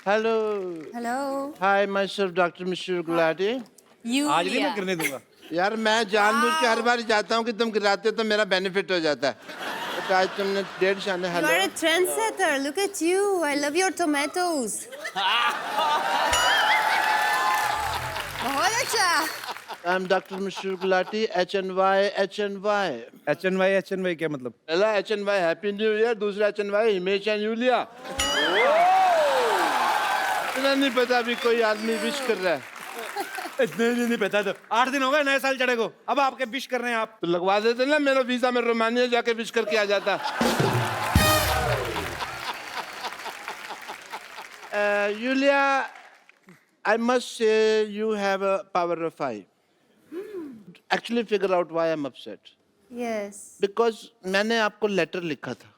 Hello hello hi my self doctor mister Gulati. आज नहीं मैं करने दूंगा। यार मैं जानबूझ के हर बार जाता हूँ कि तुम गिराते हो तो मेरा बेनिफिट हो जाता है। तो आज तुमने डेढ़ शाने You hello are a trendsetter. Look at you. I love your tomatoes. बहुत अच्छा. I am doctor mister Gulati HNY HNY क्या मतलब? पहला HNY हैप्पी न्यू ईयर, दूसरा HNY हिमेश एंड यूलिया। इतना नहीं पता अभी कोई आदमी विश कर रहा है नहीं पता तो 8 दिन हो गए नए साल चढ़े को, अब आपके विश कर रहे हैं आप। तो लगवा देते ना, मेरा वीजा में रोमानिया जाके विश करके आ जाता। Yulia, I must say you have a power of 5. Actually figure out why I'm upset. Yes. Because मैंने आपको लेटर लिखा था.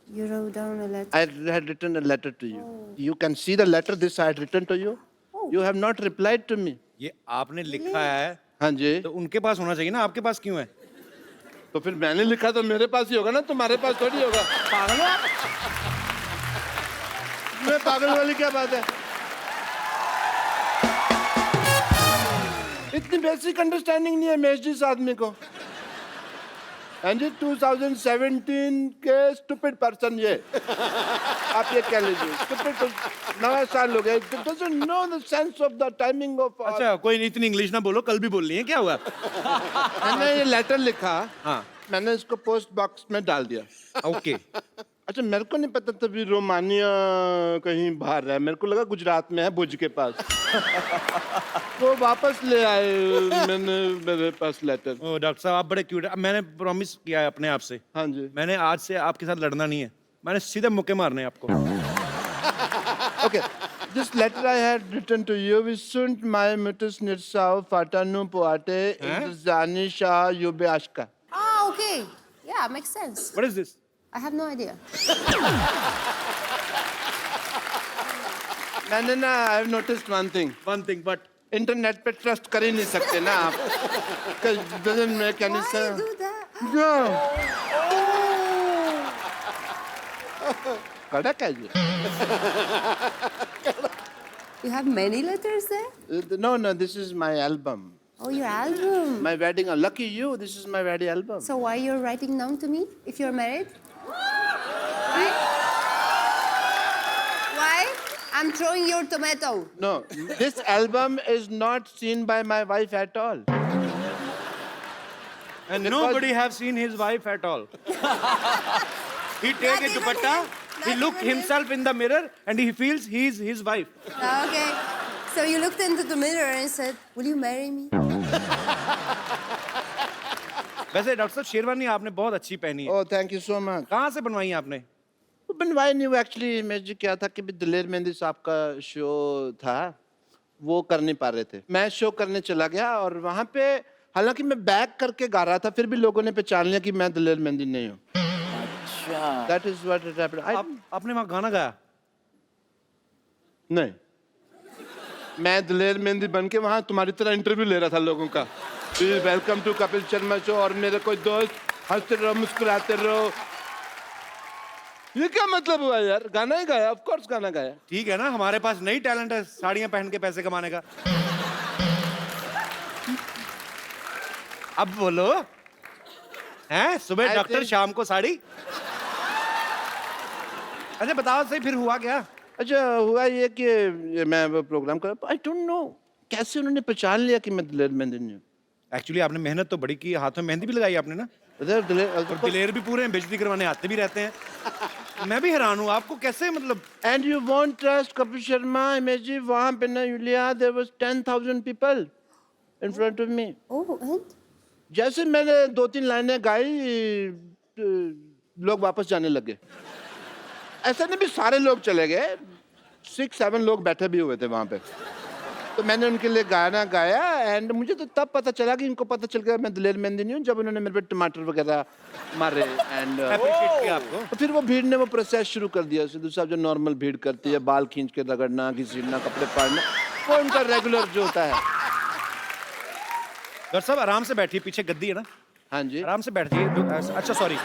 You wrote down a letter. I had written a letter to you. You can see the letter this I had written to you. You have not replied to me. ये आपने लिखा है हाँ जी. तो उनके पास होना चाहिए ना, आपके पास क्यों है? तो फिर मैंने लिखा तो मेरे पास ही होगा ना, तुम्हारे पास थोड़ी होगा. पागल हो आप? मैं पागल वाली क्या बात है? इतनी बेसिक अंडरस्टैंडिंग नहीं है मेश जी इस आदमी को. हाँ जी, 2017 के स्टूपिड पर्सन ये आप ये कह लीजिए. स्टूपिड नया साल हो गया. Doesn't know the sense of the timing of. अच्छा, कोई नहीं, इतनी इंग्लिश ना बोलो, कल भी बोलनी है, क्या हुआ? मैंने ये लेटर लिखा. हाँ, मैंने इसको पोस्ट बॉक्स में डाल दिया. ओके। अच्छा, मेरे को नहीं पता तभी रोमानिया कहीं बाहर है. मेरे को लगा गुजरात में है, भुज के पास. वो वापस ले आए मैंने मेरे पास लेटर. ओ डॉक्टर साहब, आप बड़े क्यूट हैं. मैंने प्रॉमिस किया है अपने आप से, हाँ जी. मैंने आज से आपके साथ लड़ना नहीं है, मैंने सीधे मुक्के मारने हैं आपको. Okay, this letter I had written to you. We sunt mai mutus nirsau fatanu poate indzani shah yubeashka. Ah, okay. Yeah, makes sense. What is this? I have no idea. मैंने ना I have noticed one thing. One thing, but internet पे trust कर ही नहीं सकते ना आप. Doesn't make any Why you sense. do that? No. कड़क है ये. You have many letters there? No, this is my album. Oh, your album. My wedding. Lucky you. This is my wedding album. So why you're writing down to me if you're married? Why? Why? I'm throwing your tomato. No, this album is not seen by my wife at all. and nobody have seen his wife at all. He take Not a even dupatta, him? he Not look even him? himself in the mirror and he feels he's his wife. Okay. So you looked into the mirror and said, "Will you marry me?" वैसे doctor साहब, शेरवानी आपने बहुत अच्छी पहनी है. Oh, thank you so much. कहाँ से बनवाई है आपने? बनवाई नहीं हुआ एक्चुअली. मैं जी क्या था कि भी दिलेर मेहंदी साहब का शो था, वो कर नहीं पा रहे थे. मैं शो करने चला गया और वहाँ पे हालांकि मैं बैक करके गा रहा था, फिर भी लोगों ने पहचान लिया कि मैं दिलेर मेहंदी नहीं हूँ. अच्छा. That is what it happened. आपने वहाँ गाना गाया? नहीं, मैं दिलेर मेहंदी बन के वहाँ तुम्हारी तरह इंटरव्यू ले रहा था लोगों का. Please welcome to Kapil Sharma show और मेरे कोई दोस्त हंसते रहो मुस्कुराते रहो. ये क्या मतलब हुआ यार? गाना ही गाया. ऑफ कोर्स गाना गाया. ठीक है ना, हमारे पास नई टैलेंट है साड़ियाँ पहन के पैसे कमाने का. अब बोलो, हैं? सुबह I डॉक्टर, think- शाम को साड़ी. अच्छा बताओ सही, फिर हुआ क्या? अच्छा, हुआ ये कि ये मैं वो प्रोग्राम कर आई डोंट नो कैसे उन्होंने पहचान लिया कि मैं दिलेर मेहंदी नहीं हूँ. एक्चुअली आपने मेहनत तो बड़ी की, हाथों में मेहंदी भी लगाई आपने ना, उधर और दिलेर भी पूरे हैं, बेइज्जती करवाने आते भी रहते हैं. मैं भी हैरान हूँ, आपको कैसे मतलब. And you won't trust Kapil Sharma imagine वहाँ पे ना Iulia there was 10,000 people in front of me. Oh, and? जैसे मैंने 2-3 लाइनें गाई लोग वापस जाने लगे. ऐसा नहीं भी सारे लोग चले गए, 6-7 लोग बैठे भी हुए थे वहाँ पे. तो मैंने उनके लिए गाना गाया एंड मुझे तो तब पता चला कि इनको पता चल गया मैं दिलेर मेहंदी नहीं हूँ जब उन्होंने मेरे पे टमाटर वगैरह मारे. एंड अप्रिशिएट किया आपको. तो फिर वो भीड़ ने वो प्रोसेस शुरू कर दिया. सिद्धू साहब जो नॉर्मल भीड़ करती है, बाल खींच के रगड़ना, घसीटना, कपड़े फाड़ना, वो उनका रेगुलर जो होता है. डॉक्टर साहब आराम से बैठिए, पीछे गद्दी है ना, हाँ जी. आराम से बैठिए. अच्छा सॉरी,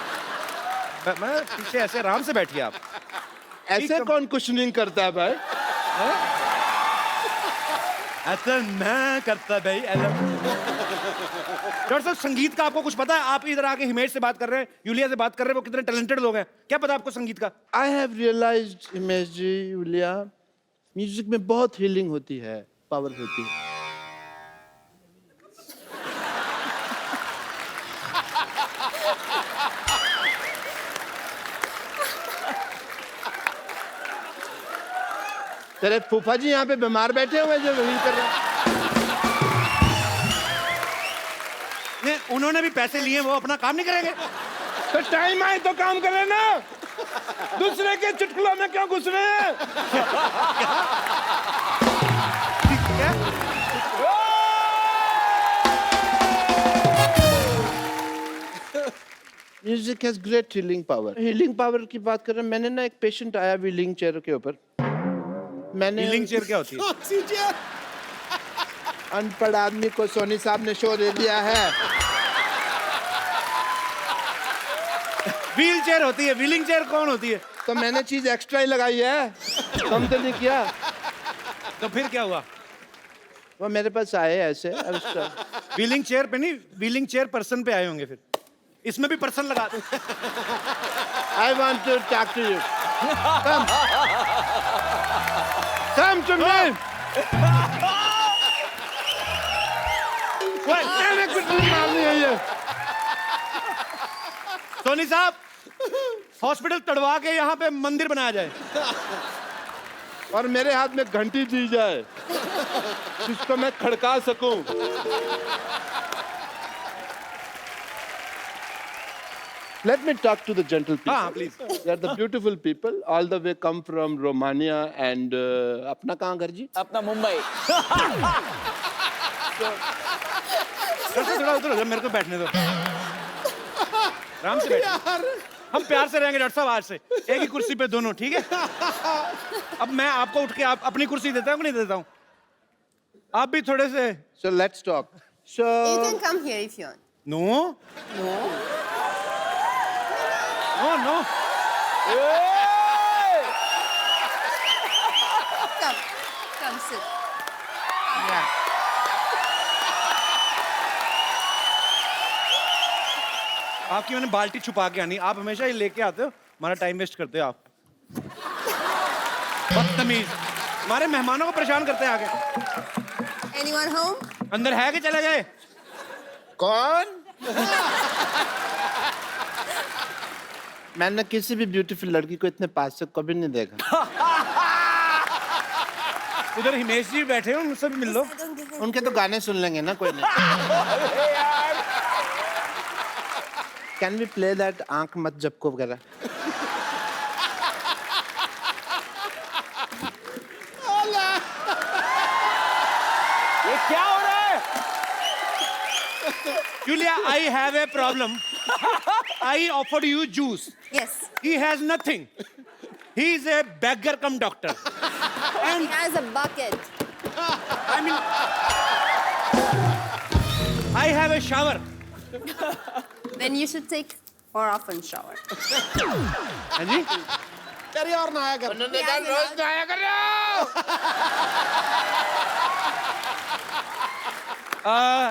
मैं पीछे ऐसे आराम से बैठिए आप. ऐसे कौन कुशनिंग करता है भाई? ऐसा मैं करता भाई डॉक्टर साहब, संगीत का आपको कुछ पता है? आप इधर आके हिमेश से बात कर रहे हैं, यूलिया से बात कर रहे हैं, वो कितने टैलेंटेड लोग हैं, क्या पता आपको संगीत का? I have realized Himesh ji, Yulia, music में बहुत हीलिंग होती है, पावर होती है। तेरे फूफा जी यहाँ पे बीमार बैठे हुए हैं जो हील कर रहे हैं। नहीं, उन्होंने भी पैसे लिए, वो अपना काम नहीं करेंगे? तो टाइम आए तो काम करे ना, दूसरे के चुटकुलों में क्यों घुस रहे हैं? क्या? Music has great healing power. Healing power की बात कर रहे हैं, मैंने ना एक पेशेंट आया व्हीलिंग चेयर के ऊपर, मैंने व्हीलिंग चेयर क्या होती है? अनपढ़ आदमी को सोनी साहब ने शो दे दिया है। व्हील चेयर होती है, व्हीलिंग चेयर कौन होती है? तो मैंने चीज एक्स्ट्रा ही लगाई है, कम तो नहीं किया। तो फिर क्या हुआ? वो मेरे पास आए ऐसे व्हीलिंग चेयर पे नहीं, व्हीलिंग चेयर पर्सन पे आए होंगे, फिर इसमें भी पर्सन लगा दो। I want to talk to you, come to me. मैंने कुछ नहीं मारनी है ये। सोनी साहब, हॉस्पिटल तड़वा के यहाँ पे मंदिर बनाया जाए और मेरे हाथ में घंटी दी जाए जिसको मैं खड़का सकूं। Let me talk to the gentle people. हाँ, please. They are the beautiful people, all the way come from Romania and अपना कहाँ घर जी? अपना मुंबई। थोड़ा उधर हो जाओ, मेरे को बैठने दो, आराम से बैठो। हम प्यार से रहेंगे डॉक्टर साहब, आज से एक ही कुर्सी पे दोनों, ठीक है? अब मैं आपको उठ के आप अपनी कुर्सी देता हूँ कि नहीं देता हूँ? आप भी थोड़े से। So let's talk. So You can come here if you want. No No. No no, Come. Come sit. आपकी मैंने बाल्टी छुपा के आनी, आप हमेशा ये लेके आते हो, हमारा टाइम वेस्ट करते हो आप। बदतमीज, हमारे मेहमानों को परेशान करते हैं आगे। Anyone home? अंदर है कि चले गए? कौन? मैंने किसी भी ब्यूटीफुल लड़की को इतने पास से कभी नहीं देखा। उधर हिमेश जी बैठे हो, उनसे भी मिल लो। I don't get it. उनके तो गाने सुन लेंगे ना, कोई नहीं। Can we play that आंख मत झपको वगैरह? ये क्या हो रहा है? Julia, I have a problem. I offered you juice. Yes. He has nothing. He is a beggar cum doctor. He has a bucket. I mean, I have a shower. Then you should take more often shower. हाँ जी? तेरी और नहाया कर। He has enough. नहाया करो।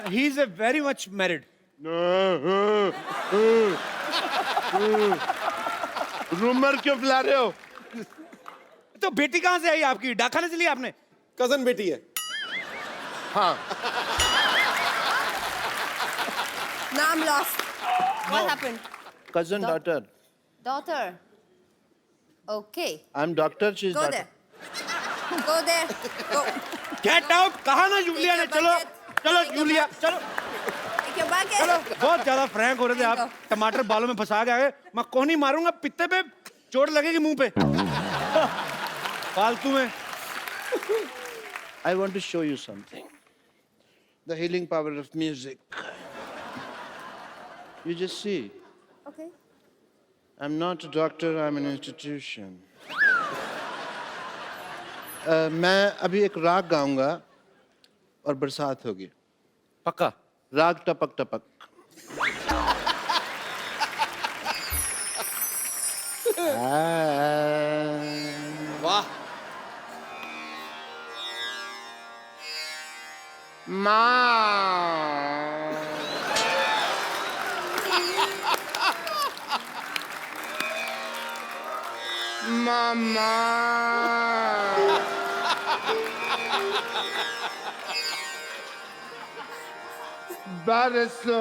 He is a very much married. Rumour क्यों फैला रहे हो? तो बेटी कहाँ से आई आपकी? डाका से लिया आपने? कजन बेटी है। हाँ। Now I'm lost. What happened? Cousin daughter. Daughter. Okay. I'm doctor. She's Go daughter. there. Go there. Go. Get out! कहा ना यूलिया ने? Take your चलो bucket. चलो Take your यूलिया, चलो Take your bucket. चलो। बहुत ज्यादा फ्रैंक हो रहे थे आप, Go. टमाटर बालों में फंसा के आ गए। मैं कोहनी मारूंगा, पित्ते पे चोट लगेगी, मुंह पे। फालतू में। I want to show you something. The healing power of music. You just see. Okay. I'm not a doctor, I'm an institution. मैं अभी एक राग गाऊंगा और बरसात होगी। पक्का? राग टपक टपक। वाह। माँ मामा बरसो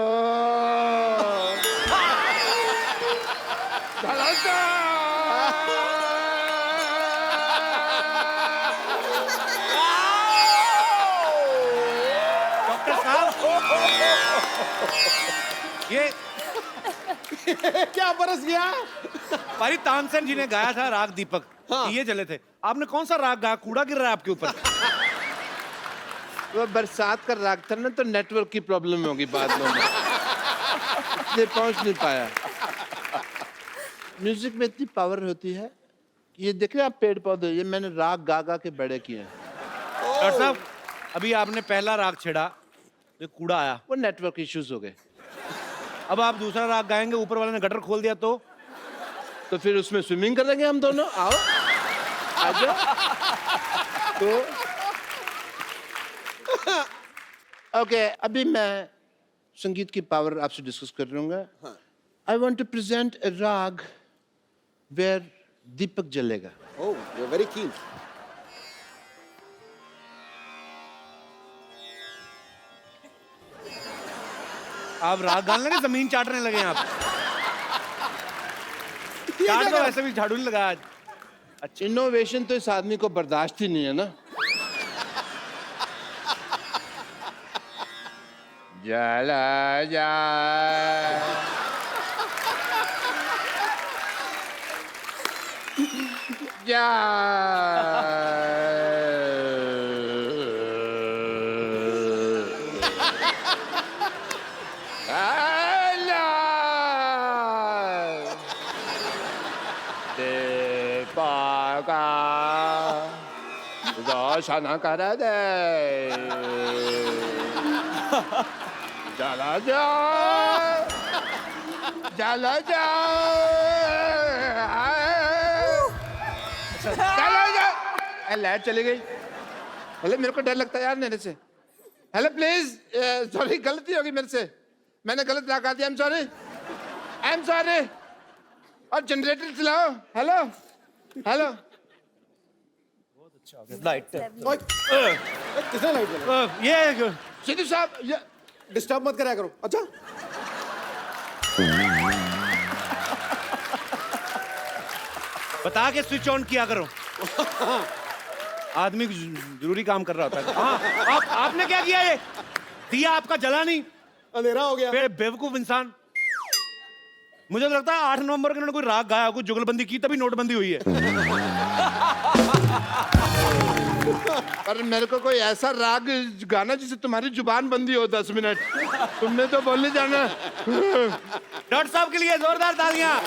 डॉक्टर साहब ये क्या बरस गया? भाई तानसेन जी ने गाया था राग दीपक। हाँ। ये चले थे, आपने कौन सा राग गाया? कूड़ा गिर रहा है आपके ऊपर। वो बरसात का राग था ना, तो नेटवर्क की प्रॉब्लम होगी बाद में, इसलिए पहुंच नहीं पाया। म्यूजिक में इतनी पावर होती है। ये देख रहे हैं आप पेड़ पौधे, ये मैंने राग गा गा के बड़े किए हैं। डॉक्टर साहब अभी आपने पहला राग छेड़ा, ये कूड़ा आया। वो नेटवर्क इश्यूज हो गए, अब आप दूसरा राग गाएंगे, ऊपर वाले ने गटर खोल दिया तो तो फिर उसमें स्विमिंग करेंगे हम दोनों। आओ आजा। तो ओके, अभी मैं संगीत की पावर आपसे डिस्कस कर लूंगा। आई वॉन्ट टू प्रेजेंट ए राग वेयर दीपक जलेगा। Oh, you're very keen. आप राग गाने लगे, जमीन चाटने लगे आप। चाट तो वैसे भी झाड़ू नहीं लगा आज। इनोवेशन तो इस आदमी को बर्दाश्त ही नहीं है ना। जला जा जा दीपका रोशन कर दे चला जा चला जा चला जा। लाइट चली गई। हेलो, मेरे को डर लगता है यार मेरे से। हेलो प्लीज, सॉरी गलती होगी मेरे से, मैंने गलत लगा दिया। I am sorry. और जनरेटर चलाओ। Hello hello. लाइट ओए, किसने लाइट जलाई? ये सिद्धू साहब, ये डिस्टर्ब मत कराया करो। अच्छा, बता के स्विच ऑन किया करो। आदमी जरूरी काम कर रहा होता है। हाँ, आपने क्या किया? ये दिया आपका जला नहीं, अंधेरा हो गया। फिर बेवकूफ इंसान। मुझे तो लगता है 8 नवंबर के उन्होंने कोई राग गाया, कोई जुगलबंदी की, तभी नोटबंदी हुई है। पर मेरे को कोई ऐसा राग गाना जिससे तुम्हारी जुबान बंदी हो 10 मिनट। तुमने तो बोलने जाना। डॉक्टर साहब के लिए जोरदार तालियां।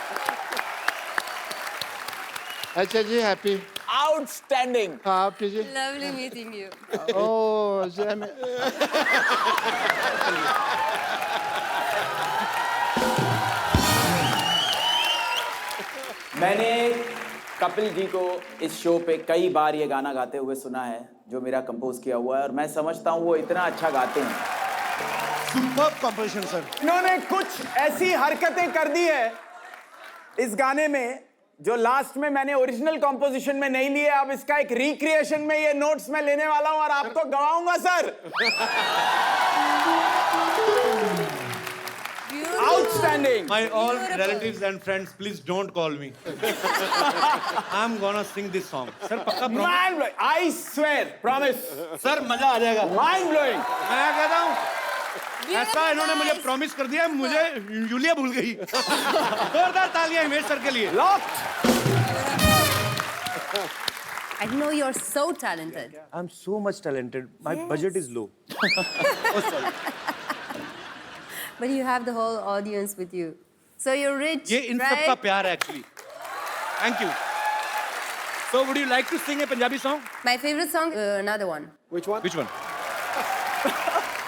अच्छा जी, हैप्पी। Outstanding. हाँ आप जी। Lovely meeting you. ओह मैंने कपिल जी को इस शो पे कई बार ये गाना गाते हुए सुना है, जो मेरा कंपोज किया हुआ है, और मैं समझता हूँ वो इतना अच्छा गाते हैं। Superb composition sir. इन्होंने कुछ ऐसी हरकतें कर दी है इस गाने में जो लास्ट में मैंने ओरिजिनल कंपोजिशन में नहीं लिए। अब इसका एक रिक्रिएशन में ये नोट्स मैं लेने वाला हूं और आपको गवाऊंगा sir. Outstanding. My all relatives and friends, please don't call me. I'm gonna sing this song. Sir, पक्का promise? Mind blowing. I swear, promise. Sir, मजा आ जाएगा। Mind blowing. मैं कहता हूँ ऐसा इन्होंने मुझे प्रॉमिस कर दिया, मुझे यूलिया भूल गई। जोरदार तालियां हिमेश सर के लिए। Locked. I know you're so talented. I'm so much talented. My budget is low. But you have the whole audience with you. So you're rich, ये इन सब का right? प्यार है actually. Thank you. So would you like to sing a Punjabi song? My favorite song, another one. Which one? Which one?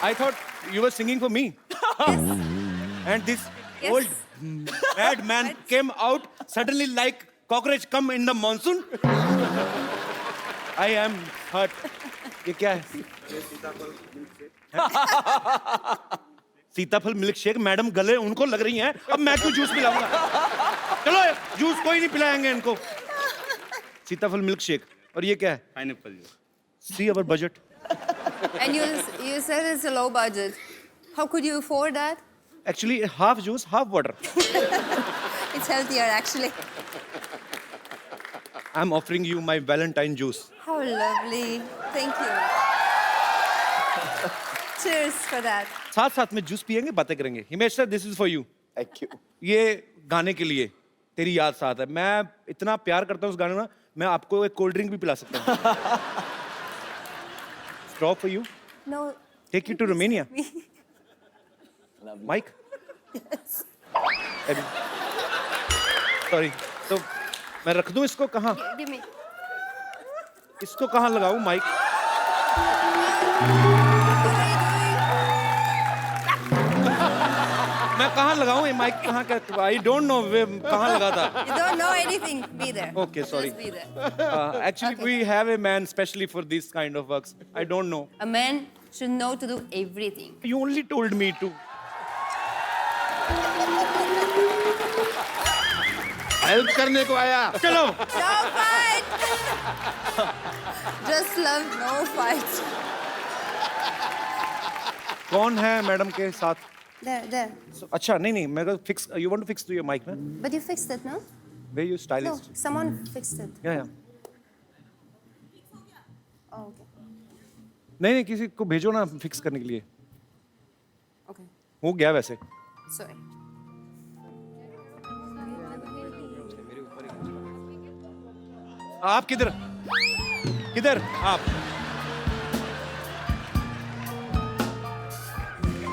I thought you were singing for me. And this Yes. old bad man came out suddenly like cockroach come in the monsoon. I am hurt. ये क्या है? सीताफल milk shake. Madam गले उनको लग रही हैं, अब मैं क्यों जूस पिलाऊंगा? चलो जूस कोई नहीं पिलाएंगे इनको। सीताफल मिल्क शेक। और ये क्या है? Pineapple juice. See our budget. And you said it's a low budget. How could you afford that? Actually half juice half water. It's healthier, actually. I am offering you my Valentine juice. How lovely. Thank you. Cheers for that. साथ साथ में juice पियेंगे, बातें करेंगे। Himesh sir, this is for you. Thank you. ये गाने के लिए तेरी याद साथ है। मैं इतना प्यार करता हूँ उस गाने में, मैं आपको एक कोल्ड ड्रिंक भी पिला सकता हूँ। Straw for you. No. Take you to Romania. Mic. Sorry, तो मैं रख दूं इसको कहाँ? Give me. इसको कहाँ लगाऊं माइक? मैं कहाँ लगाऊं ये माइक? कहाँ का? आई डोंट नो कहाँ लगा था। You don't know anything. Be there. Okay, sorry. Just be there. Actually, we have a man specially for this kind of works. I don't know. A man should know to do everything. You only told me to. Help करने को आया। चलो। No fight! Just love, no fight. कौन है madam के साथ? There. अच्छा, नहीं, मैं तो fix. You want to fix to your mic, man? But you fixed it, no? Where you No, stylist? someone fixed it. Yeah. Oh, okay. नहीं, किसी को भेजो ना फिक्स करने के लिए। Okay. हो गया वैसे। Sorry. आप किधर? आप?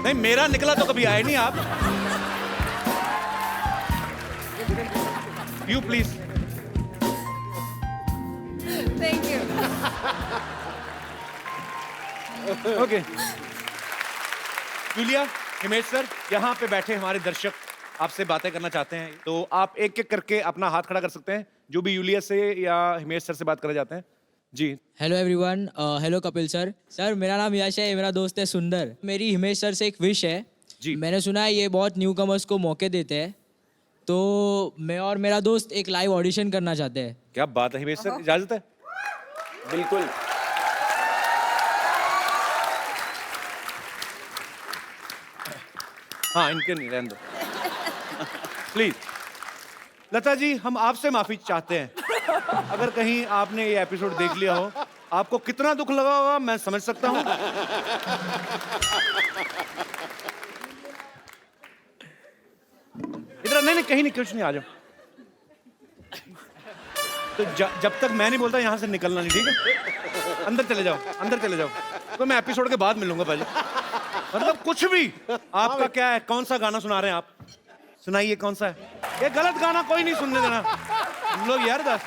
नहीं, मेरा निकला तो कभी आए नहीं आप। You please. Thank you. Okay. Julia, Himesh sir, यहाँ पे बैठे हमारे दर्शक आपसे बातें करना चाहते हैं, तो आप एक एक करके अपना हाथ खड़ा कर सकते हैं, जो भी यूलिया से या हिमेश सर से बात करना चाहते हैं। जी। Hello everyone, hello Kapil sir. Sir, मेरा नाम यश है, मेरा दोस्त है सुंदर। मेरी हिमेश सर से एक विश है। जी। मैंने सुना है ये बहुत न्यू कमर्स को मौके देते हैं, तो मैं और मेरा दोस्त एक लाइव ऑडिशन करना चाहते हैं। क्या बात है हिमेश सर, इजाजत है? बिल्कुल। हाँ, इनके नहीं, रहने दो प्लीज। लता जी, हम आपसे माफी चाहते हैं अगर कहीं आपने ये एपिसोड देख लिया हो। आपको कितना दुख लगा होगा मैं समझ सकता हूँ। इधर नहीं, कहीं नहीं, कुछ नहीं, आ जाओ। तो जब तक मैं नहीं बोलता यहाँ से निकलना नहीं, ठीक है? अंदर चले जाओ। तो मैं एपिसोड के बाद मिलूंगा पहले। मतलब कुछ भी। आपका क्या है? कौन सा गाना सुना रहे हैं आप? सुनाइए, कौन सा है? ये गलत गाना कोई नहीं सुनने देना हम लोग यार।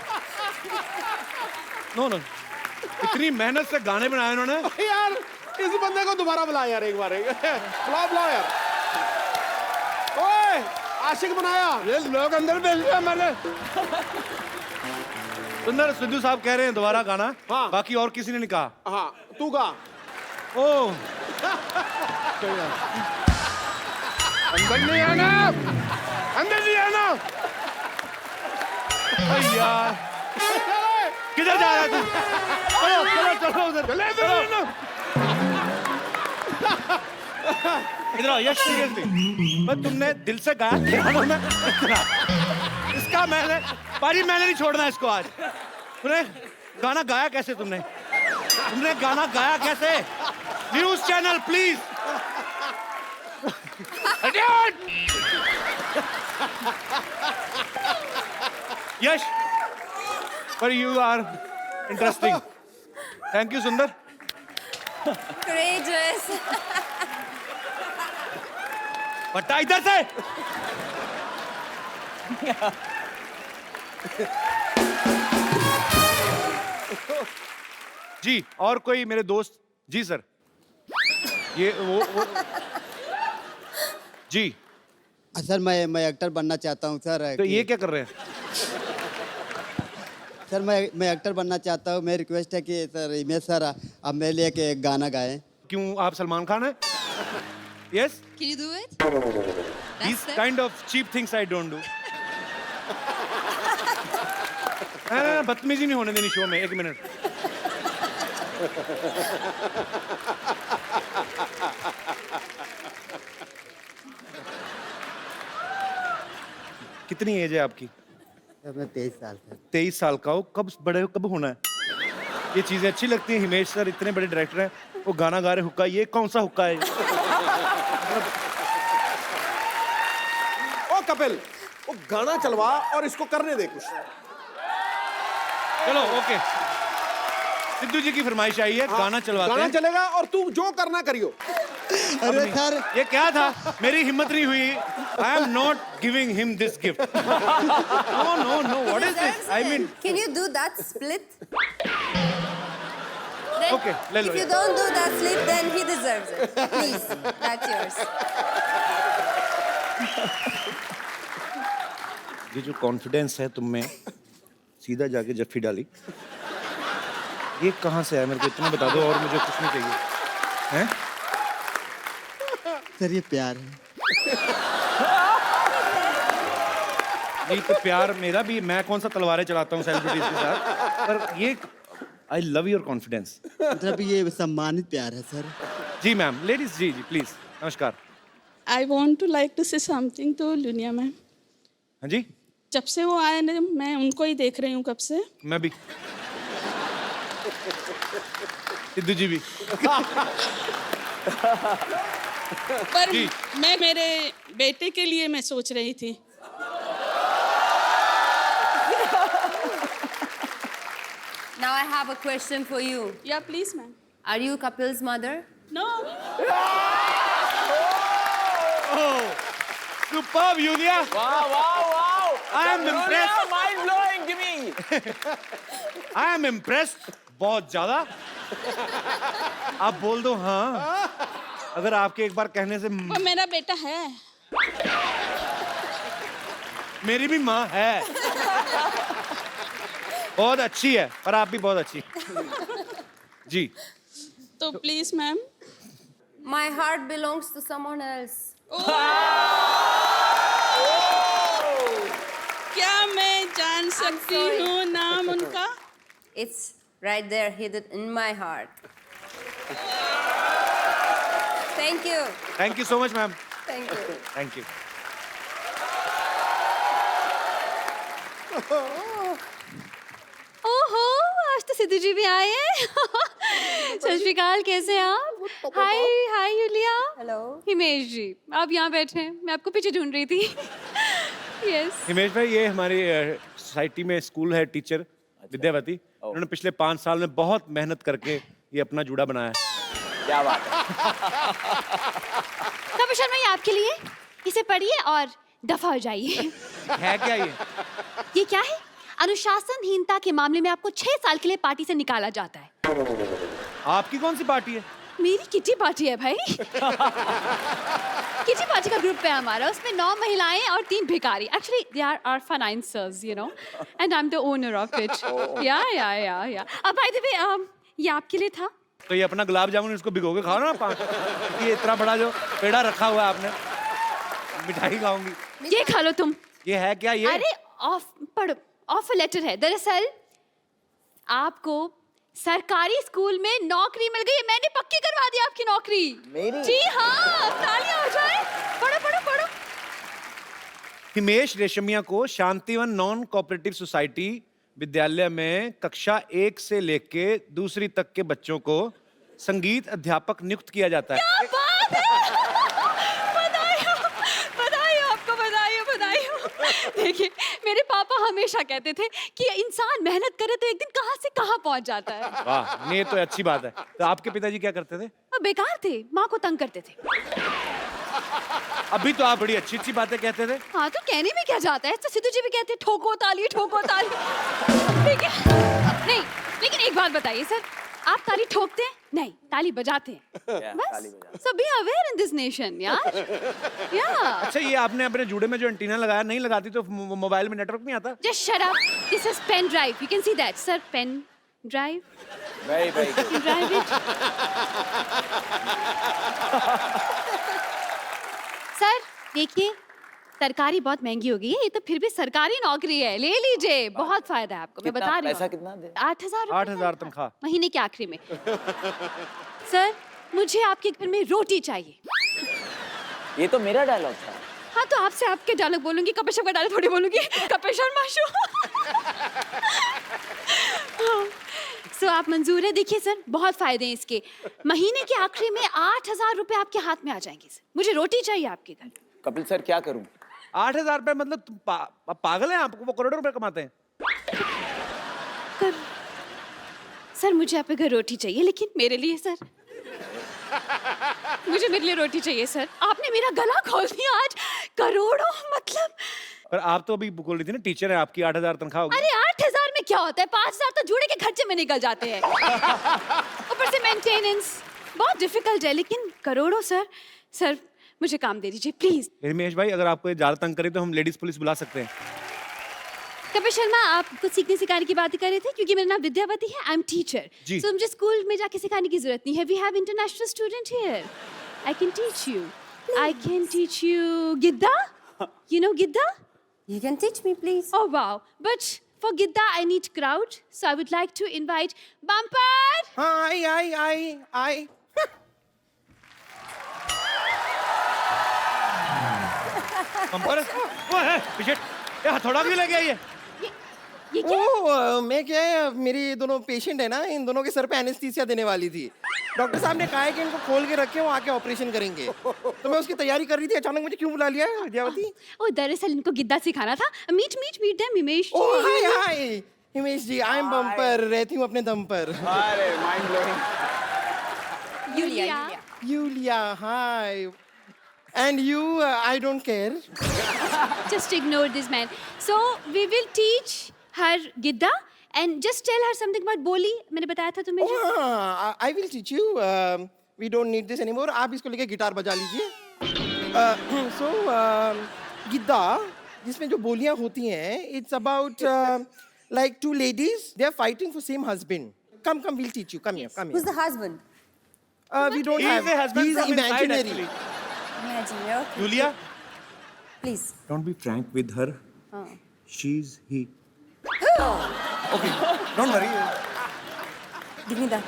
नो, इतनी मेहनत से गाने बनाए उन्होंने। यार इस बंदे को दोबारा बुला यार, एक बार बुलाओ यार। ओए, आशिक बनाया। ये लोग अंदर भेज दिया मैंने। सुंदर, सिद्धू साहब कह रहे हैं दोबारा गाना। हाँ। बाकी और किसी ने नहीं कहा। हाँ, तू गा। ओ, अंदर नहीं आना। अरे यार, किधर जा रहा है तू? चलो उधर। इधर आओ यश, सीरियसली तुमने दिल से गाया इसका मैंने नहीं छोड़ना इसको आज। तुमने गाना गाया कैसे? तुमने गाना गाया कैसे? News channel please. यश, पर you are interesting. Thank you सुंदर। Courageous. बट्टा इधर से। जी, और कोई मेरे दोस्त? जी सर, ये वो जी। सर मैं एक्टर बनना चाहता हूँ सर। तो ये क्या कर रहे हैं? सर मैं एक्टर बनना चाहता हूँ। मेरी रिक्वेस्ट है कि सर हिमेश सर आप मेरे लिए एक गाना गाएं। क्यों, आप सलमान खान हैं? Yes, Can you do it? these kind of cheap things I don't do. बदतमीजी नहीं होने देनी शो में। एक मिनट। कितनी एज है आपकी? सर मैं 23 साल सर। 23 साल का हो, कब बड़े हो, कब होना है? ये चीजें अच्छी लगती हैं। हिमेश सर इतने बड़े डायरेक्टर हैं, वो गाना गा रहे हुक्का, ये कौन सा हुक्का है? ओ कपिल, वो गाना चलवा और इसको करने दे कुछ। चलो ओके, सिद्धू जी की फरमाइश आई है, गाना चलवाते गाना हैं। चलेगा और तू जो करना करियो। अरे सर ये क्या था? मेरी हिम्मत नहीं हुई। I am not giving him this gift. No no no, what is this? I mean, Can you do that split? Then, Okay, ले लो if you ये। don't do that split, then he deserves it. Please, that's yours. ये जो confidence है तुम में, सीधा जाके जफ्फी डाली, ये कहाँ से आया? मेरे को इतना बता दो और मुझे कुछ नहीं चाहिए। हैं? सर ये प्यार है। ये तो प्यार मेरा भी, मैं कौन सा तलवारें चलाता हूँ सेलिब्रिटीज के साथ, पर ये आई लव योर कॉन्फिडेंस। मतलब ये सम्मानित प्यार है सर। जी मैम, लेडीज जी प्लीज, नमस्कार। I want to like to say something to Lunia ma'am. हाँ जी, जब से वो आए ना, मैं उनको ही देख रही हूँ कब से। मैं भी, सिद्धू जी भी। पर जी। मैं मेरे बेटे के लिए मैं सोच रही थी। Now I have a question for you. या please ma'am. Are you Kapil's mother? No. Superb, Yulia. Wow, wow, wow. I am impressed. Mind blowing, Jimmy. I am impressed. बहुत ज्यादा। आप बोल दो हाँ, अगर आपके एक बार कहने से। वो मेरा बेटा है। मेरी भी माँ है, बहुत अच्छी है, पर आप भी बहुत अच्छी। जी, तो please ma'am. My heart belongs to someone else. क्या मैं जान सकती sorry. हूँ नाम उनका? It's right there, hidden in my heart. Thank you. Thank you so much ma'am, Thank you. Thank you. ओहो, आज तो सिद्धू जी भी आए हैं। सत श्री अकाल, कैसे हैं आप? हाय हाय यूलिया। Hello. हिमेश जी, आप यहाँ बैठे हैं, मैं आपको पीछे ढूंढ रही थी। यस। हिमेश भाई, ये हमारी सोसाइटी में स्कूल है, टीचर विद्यावती, उन्होंने पिछले 5 साल में बहुत मेहनत करके ये अपना जूड़ा बनाया है। क्या बात है। कपिल शर्मा, ये आपके लिए, इसे पढ़िए और दफा हो जाइए। है क्या ये? ये क्या है? अनुशासनहीनता के मामले में आपको 6 साल के लिए पार्टी से निकाला जाता है। आपकी कौन सी पार्टी है? मेरी किटी पार्टी है भाई। किटी पार्टी का ग्रुप है हमारा, उसमें 9 महिलाएं और 3 भिखारी। Actually they are our financers, you know, and I am the owner of it. या अब बाय द वे, ये आपके लिए था। तो ये अपना गुलाब जामुन इसको भिगो के खाओ ना 5। ये इतना बड़ा जो पेड़ा रखा हुआ है आपने, मिठाई खाऊंगी। ये खा लो तुम। ये है क्या ये? अरे पढ़ो, ऑफर लेटर है। दरअसल आपको सरकारी स्कूल में नौकरी मिल गई है। मैंने पक्की करवा दी आपकी नौकरी। मेरी? जी हाँ, तालियां हो जाए। पढ़ो पढ़ो पढ़ो। हिमेश रेशमिया को शांतिवन नॉन कोऑपरेटिव सोसाइटी विद्यालय में कक्षा 1 से लेके 2री तक के बच्चों को संगीत अध्यापक नियुक्त किया जाता है। क्या बात है! बधाई हो, बधाई हो आपको, बधाई हो, बधाई हो। देखिए, मेरे पापा हमेशा कहते थे कि इंसान मेहनत करे तो एक दिन कहाँ से कहाँ पहुंच जाता है। वाह, ये तो अच्छी बात है। तो आपके पिताजी क्या करते थे? वो बेकार थे, माँ को तंग करते थे। अभी तो आप बड़ी अच्छी अच्छी बातें कहते थे। हाँ, तो कहने में क्या जाता है? तो सिद्धू जी भी कहते ठोको ताली, ठोको ताली। ठीक है, नहीं, लेकिन एक बात बताइए सर, आप ताली ठोकते हैं? नहीं, ताली बजाते हैं। बस। So be aware in this nation, यार। Yeah. अच्छा, ये आपने अपने जूड़े में जो एंटीना लगाया, नहीं लगाती तो मोबाइल में नेटवर्क नहीं आता? Just shut up. This is pen drive. You can see that, sir. Pen drive. Very, very good. Drive it. Sir देखिए, सरकारी बहुत महंगी हो गई है, ये तो फिर भी सरकारी नौकरी है, ले लीजिए, बहुत फायदा है आपको। मैं बता रही हूँ। पैसा कितना दे? 8,000 8,000 तनख्वाह। महीने के आखिरी में। सर मुझे आपके घर में रोटी चाहिए। ये तो मेरा डायलॉग था। हाँ तो आपसे आपके डायलॉग बोलूंगी, कपिल शर्मा का डायलॉग थोड़ी बोलूंगी। कपिल शर्मा शो। सो आप मंजूर है? देखिए सर, बहुत फायदे हैं इसके। महीने के आखिरी में 8,000 रुपए आपके हाथ में आ जाएंगे सर। मुझे रोटी चाहिए आपके घर। कपिल सर क्या करूं? 8,000 रुपए मतलब तुम पागल हैं? आपको वो करोड़ों रुपए कमाते हैं। सर मुझे आपके घर रोटी चाहिए, लेकिन मेरे लिए सर। मुझे मेरे लिए रोटी चाहिए सर। आपने मेरा गला खोल दिया आज। करोड़ों मतलब। पर आप तो अभी बोल रही थी ना, टीचर है आपकी, 8,000 तनख्वाह होगी। अरे 8,000 में क्या होता है? 5,000 तो जूड़े के खर्चे में निकल जाते हैं। ऊपर से मेंटेनेंस बहुत डिफिकल्ट है, लेकिन करोड़ों सर। सर मुझे काम दे दीजिए प्लीज। हिमेश भाई, अगर आपको ये ज्यादा तंग करे तो हम लेडीज पुलिस बुला सकते हैं। कपिल शर्मा, आप कुछ सीखने सिखाने की बात कर रहे थे, क्योंकि मेरा नाम विद्यावती है, आई एम टीचर। जी। सो मुझे स्कूल में जाके सिखाने की जरूरत नहीं है। We have international student here. I can teach you. I can teach you giddha. You know giddha? You can teach me, please. Oh wow. But for Gidda I need crowd. So I would like to invite Bumper. I bumper वो है पीछे। ये हथौड़ा भी लग गया ये क्या? मैं क्या है, मेरी दोनों पेशेंट है ना, इन दोनों के सर पे एनेस्थीसिया देने वाली थी। डॉक्टर साहब ने कहा है कि इनको खोल के रखे, वो आके ऑपरेशन करेंगे। तो मैं उसकी तैयारी कर रही थी, अचानक मुझे क्यों बुला लिया विद्यावती? ओ दरअसल इनको गिद्दा सिखाना था। Meet them Himesh ji. Oh hi hi Himesh ji, I am bumper, रहती हूँ अपने दम पर। अरे mind blowing. Yulia. Yulia hi. And you? I don't care. Just ignore this man. So we will teach her Gidda and just tell her something about Boli. मैंने बताया था तुम्हें जो। I will teach you. We don't need this anymore. आप इसको लेके guitar बजा लीजिए। सो गिद्दा, जिसमें जो बोलियां होती हैं, it's about like two ladies, they are fighting for same husband. Come, we'll teach you. Come here. Who's the husband? We don't He have. is a husband He's from inside, imaginary. actually. Imagine, okay. Julia, Please. don't be frank with her. She's he. Okay, don't worry. Give me that.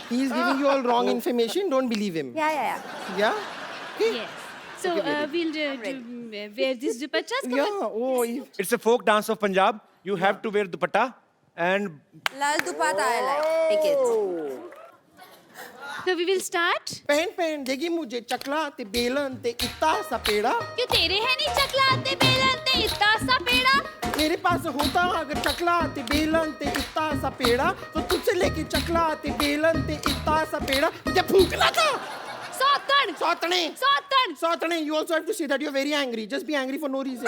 He is giving you all wrong information. Don't believe him. Yeah. Yeah? Okay? Yes. So we'll wear this dupattas. Come on. Yeah. Oh, It's a folk dance of Punjab. You have to wear dupatta and Lal dupatta I like. Take it. So we will start. पहन देगी मुझे चकला ते बेलन ते इत्ता सा पेड़ा। क्यों तेरे है नहीं चकला ते बेलन ते इतना सा पेड़ा? मेरे पास होता अगर चकला ते बेलन ते इत्ता सा पेड़ा, तो तुझसे लेके चकला ते बेलन ते इत्ता सा पेड़ा मुझे फूकना था। सौतन. सौतने। सौतन. सौतने, you also have to say that you're very angry. Just be angry for no reason.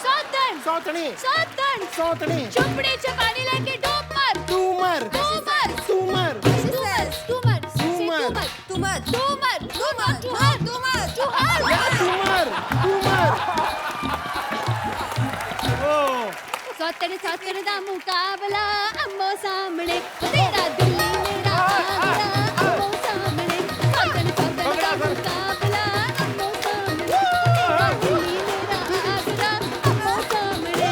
सौतन. सौतने। सौतन. सौतने। चुपड़े चपाने लगे डूब मर. तूमर। तूमर. तूमर। She says. तूमर. तूमर। Tumar. तूमर. Tumar. Tumar. तूमर। तूमर। सौतन दा मुकाबला अम्मो सामने, तेरा दिल्ली मेरा आगरा अम्मो सामने। सौतन दा मुकाबला अम्मो सामने, तेरा दिल्ली मेरा आगरा अम्मो सामने।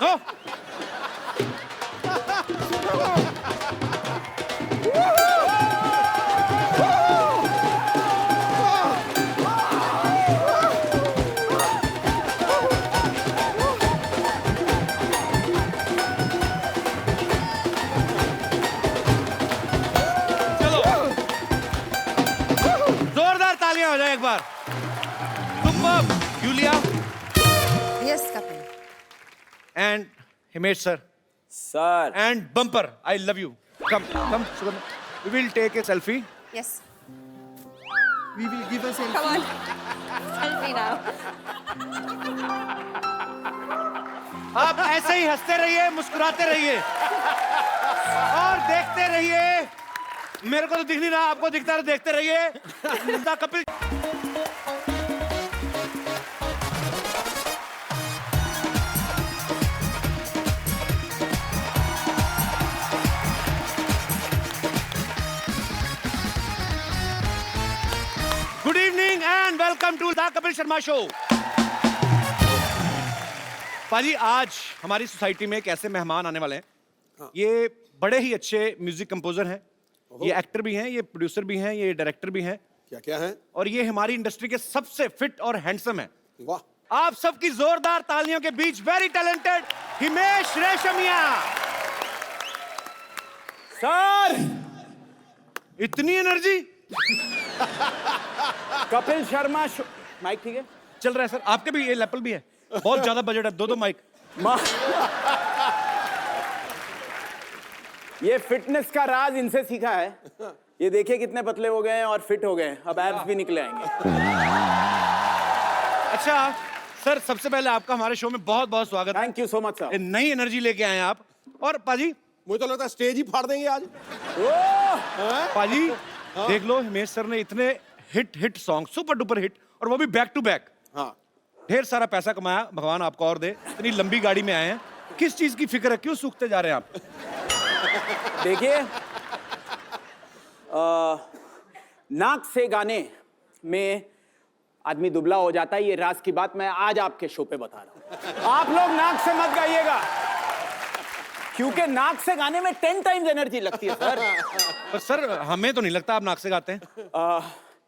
नो जोरदार तालियां हो जाए एक बार। Superb Iulia Yes, Kapil. and Himesh sir sir and Bumper. I love you. Come, Sugandha. We will take a selfie. Yes. We will give us a Come on. Selfie now. आप ऐसे ही हंसते रहिए, मुस्कुराते रहिए और देखते रहिए। मेरे को तो दिख नहीं रहा, आपको दिखता है, देखते रहिए। The Kapil good evening and welcome to the Kapil Sharma show. पाजी, आज हमारी सोसाइटी में एक ऐसे मेहमान आने वाले हैं। ये बड़े ही अच्छे म्यूजिक कंपोजर हैं, ये एक्टर भी हैं, ये प्रोड्यूसर भी हैं, ये डायरेक्टर भी हैं, क्या क्या है? और ये हमारी इंडस्ट्री के सबसे फिट और हैंडसम हैं। वाह, आप सबकी जोरदार तालियों के बीच very talented Himesh Reshammiya. Sir इतनी energy. Kapil Sharma show mic ठीक है? चल रहा है सर, आपके भी ये लेवल भी है, बहुत ज्यादा बजट है, दो माइक। ये फिटनेस का राज इनसे सीखा है। ये देखिए कितने पतले हो गए हैं और फिट हो गए हैं, अब एब्स भी निकले आएंगे। अच्छा सर, सबसे पहले आपका हमारे शो में बहुत बहुत स्वागत है। Thank you so much sir. नई एनर्जी लेके आए हैं आप। और पाजी, मुझे तो लगता है स्टेज ही फाड़ देंगे आज। पाजी देख लो, हिमेश सर ने इतने hit song, super duper hit, और वो भी बैक टू बैक। हाँ, ढेर सारा पैसा कमाया, भगवान आपको और दे। इतनी लंबी गाड़ी में आए हैं, किस चीज की फिक्र है, क्यों सूखते जा रहे हैं आप? देखिए, नाक से गाने में आदमी दुबला हो जाता है, ये राज की बात मैं आज आपके शो पे बता रहा हूं। आप लोग नाक से मत गाइएगा, क्योंकि नाक से गाने में 10 टाइम्स एनर्जी लगती है सर। पर सर, हमें तो नहीं लगता आप नाक से गाते हैं।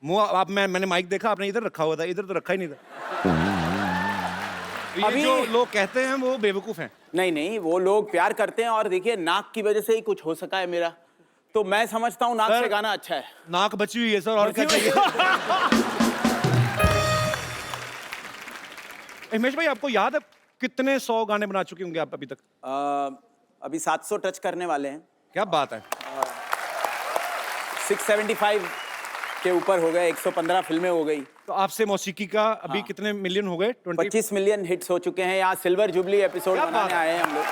मुंह आप, मैंने माइक देखा, आपने इधर रखा हुआ था, इधर तो रखा ही नहीं था। ये अभी- जो लोग कहते हैं वो बेवकूफ हैं। नहीं नहीं, वो लोग प्यार करते हैं, और देखिए नाक की वजह से ही कुछ हो सका है मेरा, तो मैं समझता हूँ नाक सर, से गाना अच्छा है। नाक बची हुई है सर, और क्या बची हुई चाहिए? हिमेश भाई, आपको याद है कितने 100 गाने बना चुके होंगे आप अभी तक? अभी 700 टच करने वाले हैं। क्या बात है। 675 के ऊपर हो गए, 115 फिल्में हो गई। तो आपसे मौसीकी का अभी कितने मिलियन हो गए? 25 मिलियन हिट्स हो चुके हैं। यहाँ सिल्वर जुबली एपिसोड क्या बनाने बात है। आए हैं हम लोग।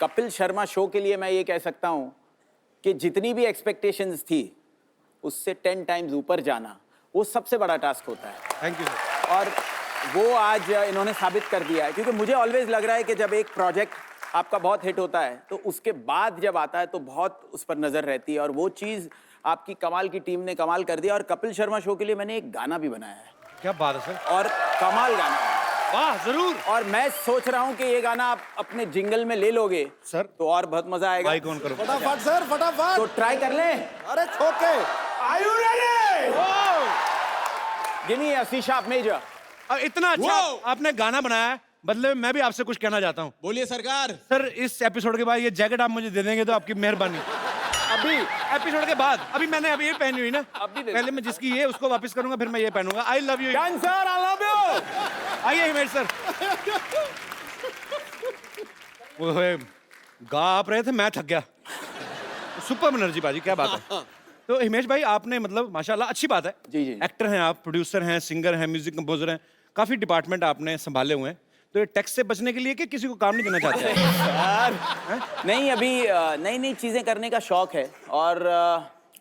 कपिल शर्मा शो के लिए मैं ये कह सकता हूँ कि जितनी भी एक्सपेक्टेशंस थी उससे 10 टाइम्स ऊपर जाना, वो सबसे बड़ा टास्क होता है। Thank you sir. और वो आज इन्होंने साबित कर दिया है, क्योंकि मुझे ऑलवेज लग रहा है कि जब एक प्रोजेक्ट आपका बहुत हिट होता है तो उसके बाद जब आता है तो बहुत उस पर नजर रहती है, और वो चीज आपकी कमाल की टीम ने कमाल कर दिया। और कपिल शर्मा शो के लिए मैंने एक गाना भी बनाया है, क्या बात है सर। और कमाल गाना है। वाह, जरूर। और मैं सोच रहा हूँ कि ये गाना आप अपने जिंगल में ले लोगे सर, तो और बहुत मजा आएगा। माइक ऑन करो। फटाफट सर, फटाफट। तो ट्राई कर लें। अरे ठोके। Are you ready? गिनी असीशा मेजर। अब इतना अच्छा आपने गाना बनाया है, बदले में मैं भी आपसे कुछ कहना चाहता हूँ। बोलिए सरकार। सर, इस एपिसोड के बाद ये जैकेट आप मुझे दे देंगे तो आपकी मेहरबानी। अभी एपिसोड के बाद, अभी मैंने अभी ये पहनी हुई ना, अभी दे पहले मैं जिसकी ये उसको वापस करूंगा, फिर मैं ये पहनूंगा। I love you. Done sir, I love you. आइए हिमेश सर। ओए, गा आप रहे थे, मैं थक गया। सुपर एनर्जी बाजी, क्या बात है। तो हिमेश भाई, आपने मतलब माशाल्लाह अच्छी बात है। जी जी। एक्टर हैं आप, प्रोड्यूसर हैं, सिंगर हैं, म्यूजिक कंपोजर हैं, काफी डिपार्टमेंट आपने संभाले हुए हैं। तो ये टैक्स से बचने के लिए कि किसी को काम नहीं देना चाहते हैं? यार नहीं, अभी नई नई चीजें करने का शौक है, और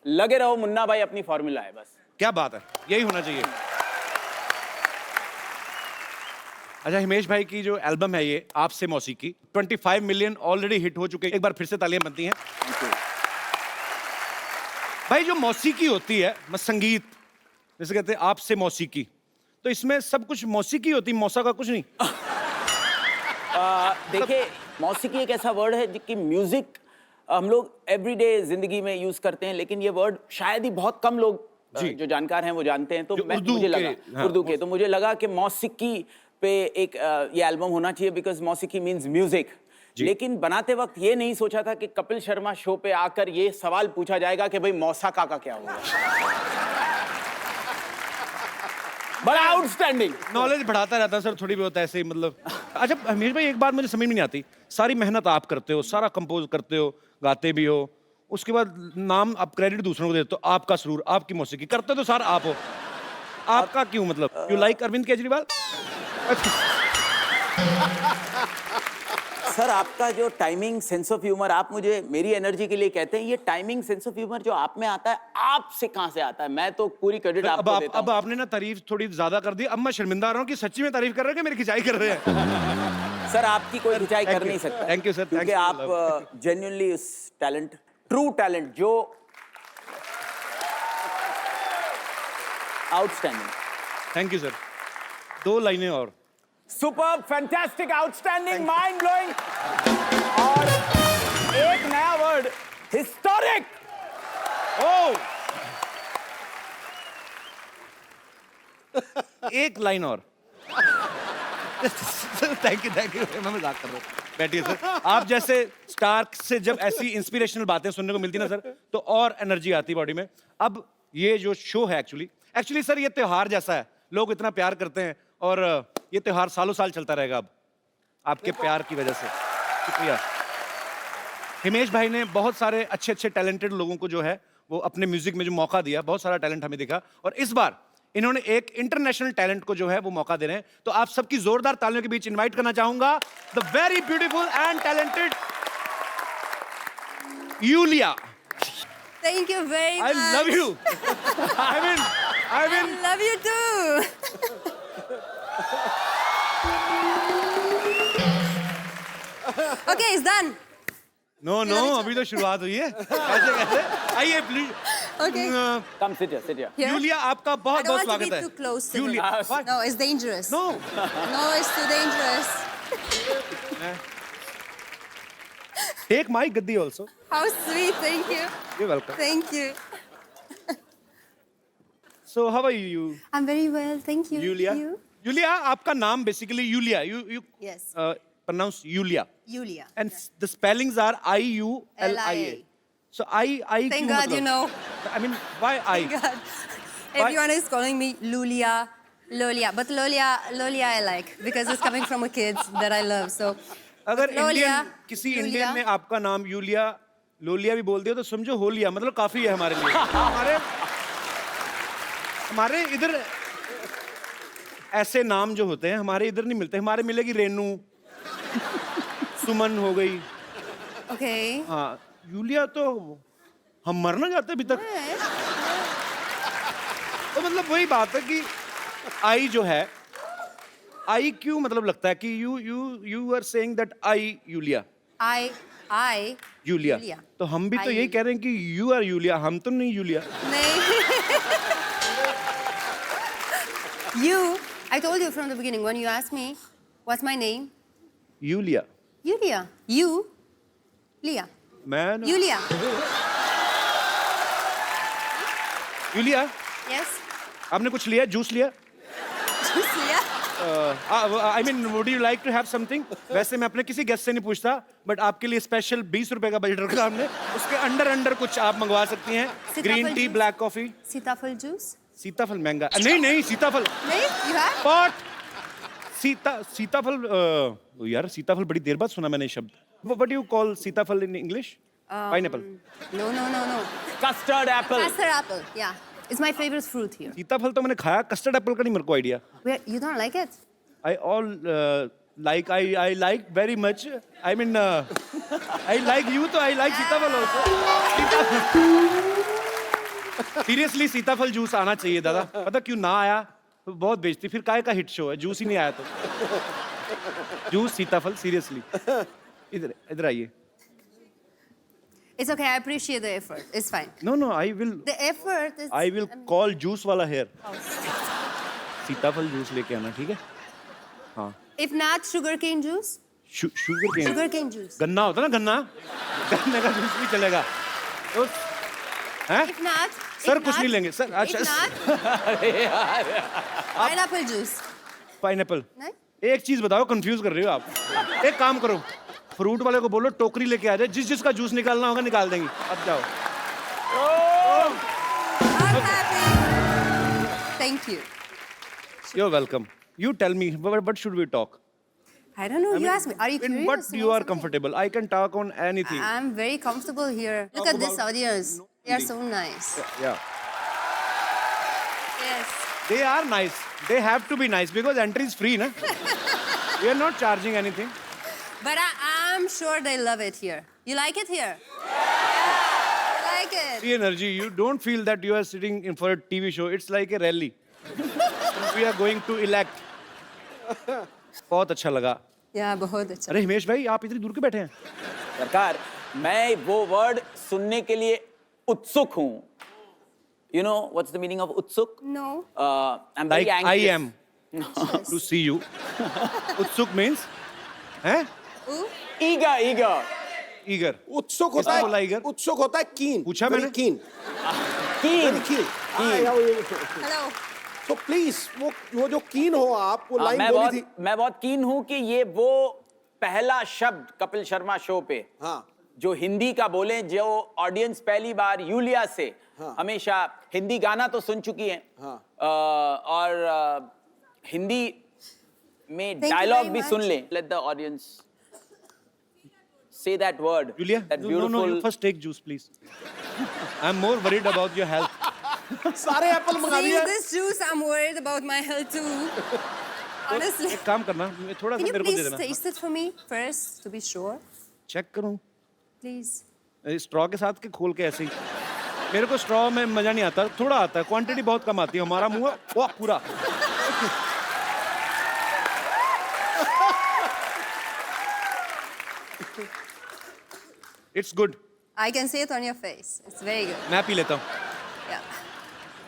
लगे रहो मुन्ना भाई, अपनी फॉर्मूला है बस। क्या बात है, यही होना चाहिए। अच्छा, हिमेश भाई की जो एल्बम है ये आपसे मौसीकी, 25 मिलियन ऑलरेडी हिट हो चुके हैं। एक बार फिर से तालियां बनती हैं। भाई, जो मौसीकी होती है, संगीत, जैसे कहते हैं आपसे मौसीकी, तो इसमें सब कुछ मौसीकी होती है, मौसा का कुछ नहीं। देखिए मौसीकी एक ऐसा वर्ड है कि म्यूजिक हम लोग एवरीडे जिंदगी में यूज करते हैं, लेकिन ये वर्ड शायद ही बहुत कम लोग जो जानकार हैं वो जानते हैं। तो मुझे लगा उर्दू के, तो मुझे लगा कि मौसीकी पे एक ये एल्बम होना चाहिए, बिकॉज मौसीकी मीन्स म्यूजिक। लेकिन बनाते वक्त ये नहीं सोचा था कि कपिल शर्मा शो पे आकर ये सवाल पूछा जाएगा कि भाई मौसा का क्या हुआ। बड़ा आउटस्टैंडिंग। नॉलेज बढ़ाता रहता है सर, थोड़ी बहुत ऐसे ही मतलब। अच्छा हमीश भाई, एक बात मुझे समझ में नहीं आती, सारी मेहनत आप करते हो, सारा कंपोज करते हो, गाते भी हो, उसके बाद नाम आप क्रेडिट दूसरों को देते हो, आपका सुरूर, आपकी मौसीकी करते तो सारा आप हो, आपका क्यों? मतलब you like Arvind Kejriwal? Sir आपका जो टाइमिंग सेंस ऑफ ह्यूमर, आप मुझे मेरी एनर्जी के लिए कहते हैं, ये टाइमिंग सेंस ऑफ ह्यूमर जो आप में आता है, आपसे कहां से आता है? मैं तो पूरी क्रेडिट आपको देता हूं। अब आपने ना तारीफ थोड़ी ज्यादा कर दी, अब मैं शर्मिंदा आ रहा हूँ कि सच्ची में तारीफ कर रहे हैं कि मेरी खिंचाई कर रहे हैं। सर आपकी कोई खिंचाई कर नहीं सकता। थैंक यू सर, क्योंकि आप जेन्युइनली उस टैलेंट, ट्रू टैलेंट जो आउटस्टैंडिंग। Thank you sir. 2 लाइनें और। Superb, fantastic, outstanding, mind blowing, और एक नया वर्ड, हिस्टोरिक। ओ एक लाइन और। थैंक यू मैं मजाक कर रहा हूँ, बैठिए सर। आप जैसे स्टार से जब ऐसी इंस्पिरेशनल बातें सुनने को मिलती ना सर, तो और एनर्जी आती बॉडी में। अब ये जो शो है एक्चुअली सर, ये त्योहार जैसा है, लोग इतना प्यार करते हैं, और ये त्योहार सालों साल चलता रहेगा अब आपके प्यार की वजह से। शुक्रिया। हिमेश भाई ने बहुत सारे अच्छे टैलेंटेड लोगों को जो है वो अपने म्यूजिक में जो मौका दिया, बहुत सारा टैलेंट हमें दिखा, और इस बार इन्होंने एक इंटरनेशनल टैलेंट को जो है वो मौका दे रहे हैं। तो आप सबकी जोरदार तालियों के बीच इनवाइट करना चाहूंगा the very beautiful and talented Yulia. Thank you very much. I love you. I mean, love you too. Okay, it's done. No, अभी तो शुरुआत हुई है। कैसे? आइए please. Okay. Come sit here. Here? Yulia, आपका I बहुत don't बहुत want to स्वागत be है। too close to Yulia, him. what? No, it's dangerous. No. No, it's too dangerous. Take my gaddi also. How sweet. Thank you. You're welcome. Thank you. So how are you? I'm very well. Thank you. Yulia. You? Yulia, आपका नाम basically Yulia. You Yes. pronounce Yulia. Yulia. And the spellings are I-U-L-I-A. So I Thank क्यों God मतलब? you know. I mean, why I? Thank God. Everyone is calling me Lulia, but Lolia I like because it's coming from a kid that I love. So अगर Lolia, किसी Yulia. Indian ने आपका नाम Yulia लोलिया भी बोल दिया तो समझो हो लिया, मतलब काफी है हमारे लिए। हमारे इधर ऐसे नाम जो होते हैं हमारे इधर नहीं मिलते। हमारे मिलेगी रेनू, सुमन हो गई। Okay. हाँ, यूलिया तो हम मरना चाहते अभी तक। तो मतलब वही बात है कि आई जो है, आई क्यों मतलब लगता है कि you are saying that I Yulia. I Yulia. Yulia. तो हम भी तो I यही कह रहे हैं कि यू आर यूलिया, हम तो नहीं यूलिया। नहीं. You, I told you from the beginning when you asked me what's my name. Yulia. Yulia. You, Leah. मैं ना- Yulia. Yulia, Yes. आपने कुछ लिया, जूस लिया? Just Leah. I mean would you like to have something? वैसे मैं अपने किसी गेस्ट से नहीं पूछता, बट आपके लिए स्पेशल 20 रुपए का बजट रखा हमने। उसके अंडर कुछ आप मंगवा सकती हैं। सीताफल green tea, juice? Black coffee. Sitafal juice. सीताफल महंगा नहीं सीताफल नहीं, you have? पॉट सीताफल यार सीताफल बड़ी देर बाद सुना मैंने ये शब्द। व्हाट यू कॉल सीताफल in English? Pineapple. No. Custard apple. Custard apple. Yeah, it's my favorite fruit here. सीताफल तो मैंने खाया, कस्टर्ड एप्पल का नहीं मेरे को idea. You don't like it? I like very much. I mean, I like you, तो I like सीताफल also. सीरियसली सीताफल जूस आना चाहिए दादा। पता क्यों ना आया? तो बहुत बेचती, फिर काहे का हिट शो है, जूस ही नहीं आया तो। जूस सीताफल, सीरियसली। इधर आइए। It's okay. I appreciate the effort. It's fine. No, I will. The effort is. I will call juice वाला हेयर। सीताफल जूस लेके आना, ठीक है? हाँ। If not, sugarcane juice. Sugar cane, Sugar cane juice. गन्ना होता है ना, गन्ना, गन्ने का जूस भी चलेगा तो हैं? If not, सर if कुछ not, नहीं लेंगे sir. If not, pineapple juice. Pineapple. नहीं? एक चीज बताओ, कंफ्यूज कर रही हो आप। एक काम करो, फ्रूट वाले को बोलो टोकरी लेके आ जाए, जिसका जूस निकालना होगा निकाल देंगी। अब जाओ। I'm happy. Thank you. You're welcome. You tell me, what should we talk? I don't know. You asked me. Are you In curious? what to you know are something? comfortable. I can talk on anything. I'm very comfortable here. Look at this audience. They are so nice. Yeah. Yes. They are nice. They have to be nice because entry is free, na? We are not charging anything. But I'm sure they love it here. You like it here? Yeah. I like it. The energy, you don't feel that you are sitting in for a TV show. It's like a rally. We are going to elect. बहुत अच्छा लगा। Yeah, बहुत अच्छा. अरे हिमेश भाई, आप इतनी दूर क्यों बैठे हैं? सरकार, मैं वो वर्ड सुनने के लिए उत्सुक हूँ। You know what's the meaning of utsuk? No. I'm very Like I anxious. am to see you. Utsuk means, हैं? Ooh. Eager, eager. Eager. उत्सुक होता किसने बोला है, eager? उत्सुक होता है कीन। पूछा Very मैंने? keen. Keen. Very keen. Hello. तो प्लीज वो जो कीन हो आप, वो लाइन बोली थी। मैं बहुत कीन हूँ कि ये वो पहला शब्द कपिल शर्मा शो पे हाँ। जो हिंदी का बोले, जो ऑडियंस पहली बार यूलिया से हमेशा हिंदी गाना तो सुन चुकी है और हिंदी में Thank you डायलॉग very भी much. सुन ले। Let the audience say that word. Julia, that no, beautiful. you first take juice, please. I'm more worried about your health. सारे एप्पल मंगा Seeing दिए। this juice, I'm worried about my health too. Honestly. एक काम करना, थोड़ा सा Can you मेरे को दे please देना। taste it for me first to be sure? Check करूं? Please. स्ट्रॉ के साथ के खोल के ऐसे ही। मेरे को स्ट्रॉ में मजा नहीं आता, थोड़ा आता है, क्वांटिटी बहुत कम आती है। हमारा मुंह वाह पूरा। It's good. I can see it on your face. It's very good. मैं पी लेता हूँ। Yeah.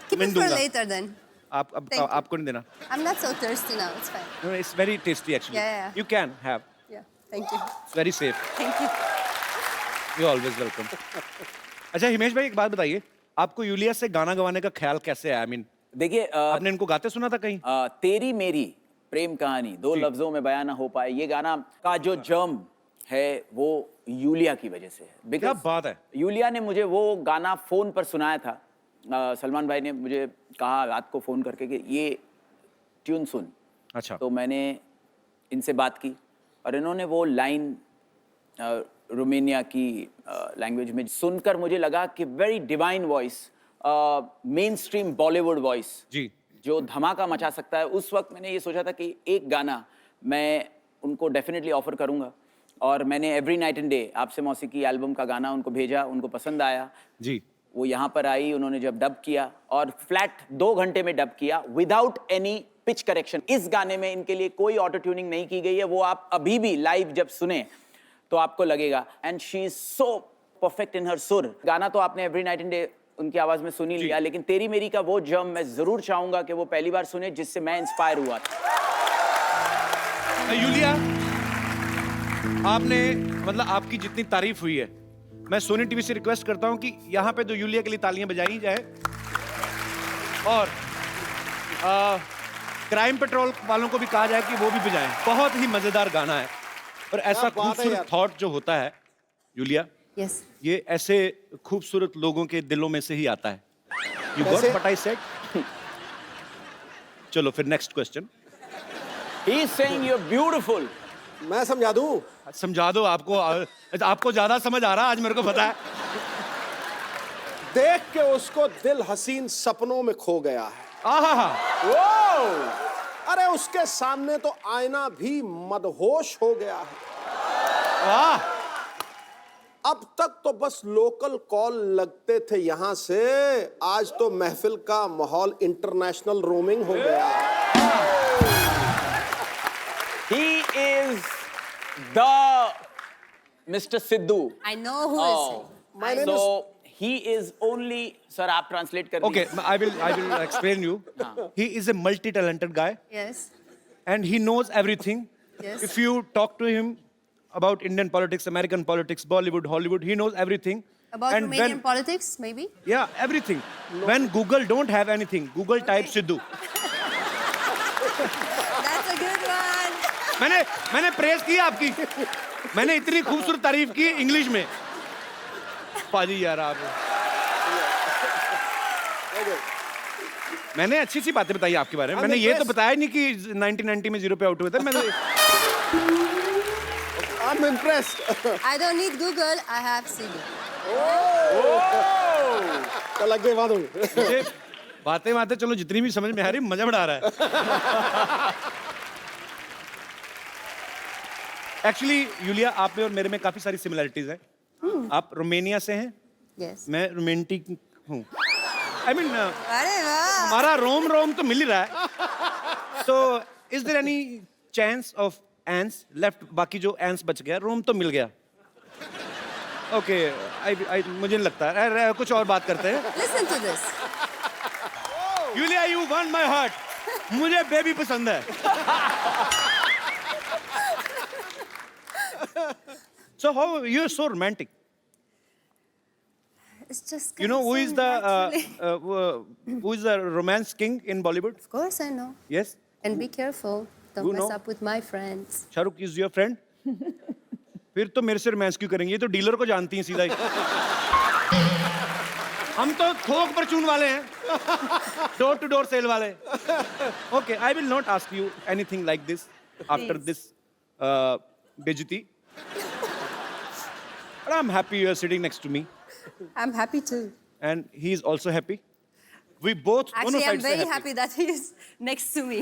Keep मैं it for दूंगा। later then. Thank you. आपको नहीं देना। I'm not so thirsty now. It's fine. No, it's very tasty actually. Yeah. You can have. Yeah. Thank you. It's very safe. Thank you. You're always welcome. अच्छा हिमेश भाई, एक बात बताइए, आपको Yulia से गाना गवाने का ख्याल कैसे आया? I mean, देखिए आपने इनको गाते सुना था कहीं? तेरी मेरी प्रेम कहानी दो लफ्जों में बयान ना हो पाए, ये गाना का जो जर्म है वो यूलिया की वजह से है। क्या बात है? यूलिया ने मुझे वो गाना फोन पर सुनाया था। सलमान भाई ने मुझे कहा रात को फोन करके कि ये ट्यून सुन। अच्छा। तो मैंने इनसे बात की और इन्होंने वो लाइन रोमानिया की लैंग्वेज में सुनकर मुझे लगा कि very divine voice, mainstream Bollywood voice जी, जो धमाका मचा सकता है। उस वक्त मैंने ये सोचा था कि एक गाना मैं उनको डेफिनेटली ऑफर करूंगा और मैंने एवरी नाइट एंड डे आपसे मौसीकी एल्बम का गाना उनको भेजा, उनको पसंद आया जी। वो यहाँ पर आई, उन्होंने जब डब किया और फ्लैट 2 घंटे में डब किया विदाउट एनी पिच करेक्शन। इस गाने में इनके लिए कोई ऑटो ट्यूनिंग नहीं की गई है, वो आप अभी भी लाइव जब सुने तो आपको लगेगा। And she is so perfect in her सुर। गाना तो आपने एवरी नाइट एंड डे उनकी आवाज में सुन ही लिया, लेकिन तेरी मेरी का वो जर्म मैं जरूर चाहूंगा कि वो पहली बार सुने, जिससे मैं इंस्पायर हुआ था। यूलिया, आपने मतलब आपकी जितनी तारीफ हुई है, मैं सोनी टीवी से रिक्वेस्ट करता हूं कि यहाँ पे तो यूलिया के लिए तालियां बजाई जाए और क्राइम पेट्रोल वालों को भी कहा जाए कि वो भी बजाएं। बहुत ही मजेदार गाना है और ऐसा खूबसूरत थॉट जो होता है यूलिया, Yes. ये ऐसे खूबसूरत लोगों के दिलों में से ही आता है। You got what I said? चलो फिर next question. He is saying you're beautiful. मैं समझा दूं? समझा दो। आपको ज्यादा समझ आ रहा, आज मेरे को पता है। देख के उसको दिल हसीन सपनों में खो गया है। आहा, अरे उसके सामने तो आईना भी मदहोश हो गया है। वाह, अब तक तो बस लोकल कॉल लगते थे यहां से, आज तो महफिल का माहौल इंटरनेशनल रोमिंग हो गया। He is the Mr. Sidhu. I know who is he. My name So he is only, sir, आप translate कर okay, दीजिए। I will explain you. He is a multi-talented guy Yes. and he knows everything. Yes. If you talk to him about Indian politics, American politics, Bollywood, Hollywood. He knows everything. About And Romanian when, politics, maybe? yeah, everything. When Google don't have anything, Google type Sidhu. That's a good one. मैंने press की आपकी, मैंने इतनी खूबसूरत तारीफ की English में। पाजी यार आप, मैंने अच्छी सी बातें बताई आपके बारे में। मैंने ये तो बताया नहीं कि 1990 में 0 पे आउट हुए थे। मैंने I'm impressed. I don't need Google, I have Siri. चल आगे बात होगी। मुझे बातें चलो जितनी भी समझ में आ रही, मजा बड़ा आ रहा है। एक्चुअली यूलिया, आप में और मेरे में काफी सारी सिमिलरिटीज हैं। आप रोमानिया से हैं, Yes. मैं रोमांटिक हूँ। आई मीन अरे वाह! हमारा रोम तो मिल ही रहा है। तो is there any chance of ends left? बाकी जो एंस बच गया, रोम तो मिल गया। ओके, मुझे नहीं लगता है। कुछ और बात करते हैं। Listen to this. Yulia, you won my heart. मुझे बेबी पसंद है। So how you're so romantic? It's just You know who comes is so the naturally. who is the romance king in Bollywood? Of course I know. Yes, And be careful. Don't You mess know. up with my friends. Shahrukh is your friend? फिर तो मेरे से romance क्यों करेंगे? ये तो dealer को जानती हैं सीधा ही। हम तो थोक परचून वाले हैं, डोर टू डोर सेल वाले। Okay, I will not ask you anything like this after Please. this बेइज्जती। But I'm happy you are sitting next to me, I'm happy too. and he is also happy. We both. दोनों Actually, I'm sides से very happy that he is next to me.